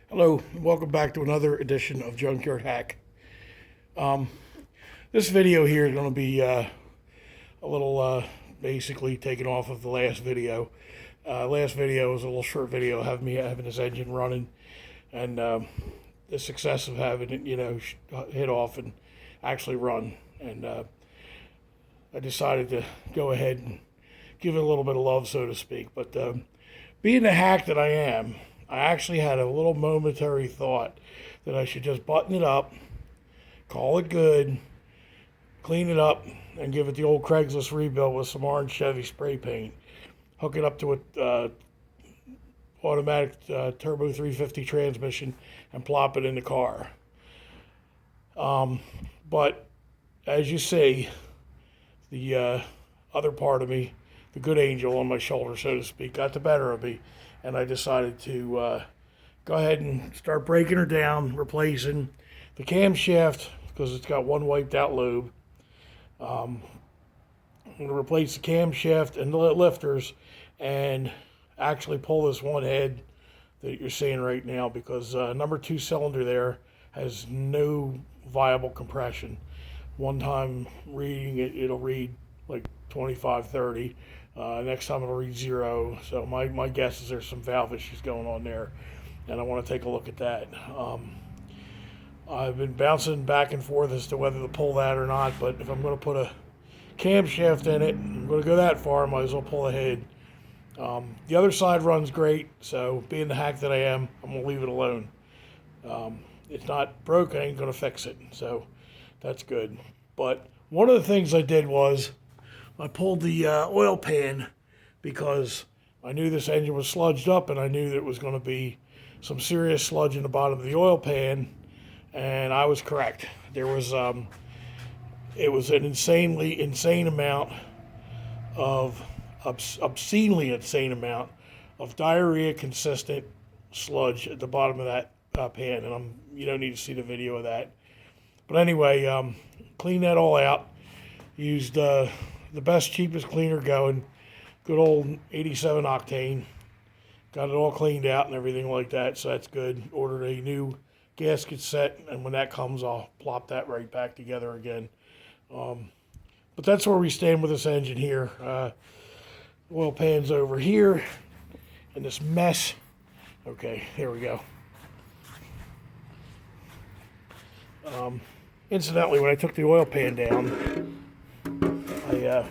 Hello, and welcome back to another edition of Junkyard Hack. This video here is going to be a little basically taken off of the last video. Last video was a little short video of me having this engine running, and the success of having it, hit off and actually run. And I decided to go ahead and give it a little bit of love, so to speak. But being the hack that I am, I actually had a little momentary thought that I should just button it up, call it good, clean it up, and give it the old Craigslist rebuild with some orange Chevy spray paint. Hook it up to a automatic turbo 350 transmission and plop it in the car. But as you see, the other part of me, the good angel on my shoulder, so to speak, got the better of me. And I decided to go ahead and start breaking her down, replacing the camshaft because it's got one wiped out lobe. I'm going to replace the camshaft and the lifters and actually pull this one head that you're seeing right now because number 2 cylinder there has no viable compression. One time reading it, it'll read like 25, 30. Next time it'll read 0. So my guess is there's some valve issues going on there, and I want to take a look at that. I've been bouncing back and forth as to whether to pull that or not, but if I'm going to put a camshaft in it, I'm going to go that far, I might as well pull ahead. The other side runs great, so being the hack that I am, I'm going to leave it alone. It's not broke, I ain't going to fix it, so that's good. But one of the things I did was I pulled the oil pan because I knew this engine was sludged up, and I knew there was going to be some serious sludge in the bottom of the oil pan, and I was correct. There was it was an insane amount of obscenely insane amount of diarrhea consistent sludge at the bottom of that pan, and you don't need to see the video of that. But anyway, cleaned that all out. Used the best, cheapest cleaner going. Good old 87 octane. Got it all cleaned out and everything like that, so that's good. Ordered a new gasket set, and when that comes, I'll plop that right back together again. But that's where we stand with this engine here. Oil pan's over here, and this mess. Okay, here we go. Incidentally, when I took the oil pan down, I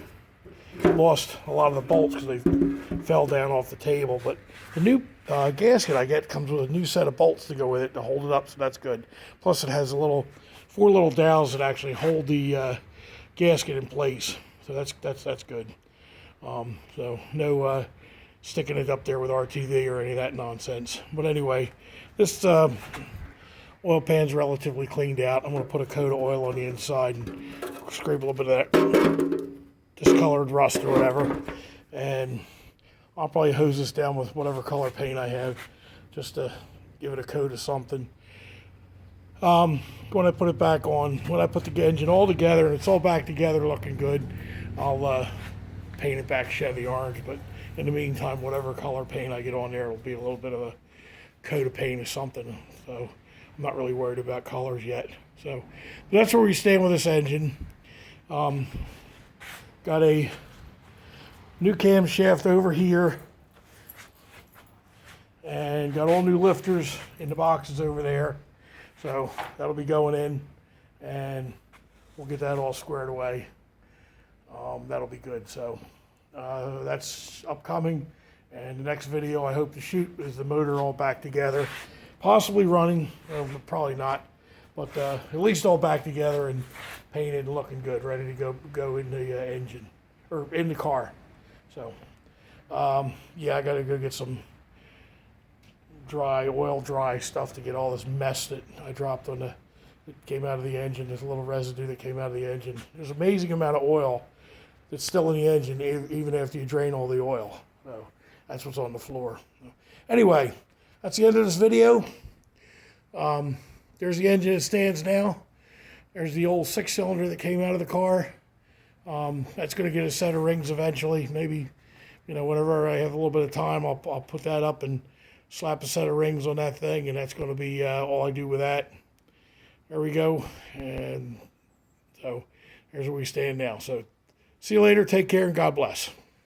lost a lot of the bolts because they fell down off the table. But the new gasket I get comes with a new set of bolts to go with it to hold it up, so that's good. Plus, it has 4 little dowels that actually hold the gasket in place, so that's good. So no sticking it up there with RTV or any of that nonsense. But anyway, this oil pan's relatively cleaned out. I'm going to put a coat of oil on the inside and scrape a little bit of that discolored rust or whatever, and I'll probably hose this down with whatever color paint I have just to give it a coat of something. When I put it back on, when I put the engine all together and it's all back together looking good, I'll paint it back Chevy orange. But in the meantime, whatever color paint I get on there will be a little bit of a coat of paint or something. So I'm not really worried about colors yet. So that's where we stand with this engine. Got a new camshaft over here, and got all new lifters in the boxes over there. So that'll be going in, and we'll get that all squared away. That'll be good. So that's upcoming, and the next video I hope to shoot is the motor all back together, possibly running, probably not, but at least all back together and painted and looking good, ready to go in the engine or in the car. So yeah, I got to go get some dry stuff to get all this mess that I dropped on that came out of the engine. There's a little residue that came out of the engine. There's an amazing amount of oil that's still in the engine even after you drain all the oil. So that's what's on the floor. Anyway, that's the end of this video. There's the engine that stands now. There's the old 6-cylinder that came out of the car. That's going to get a set of rings eventually. Maybe, whenever I have a little bit of time, I'll put that up and slap a set of rings on that thing, and that's going to be all I do with that. There we go. And so here's where we stand now. So see you later. Take care, and God bless.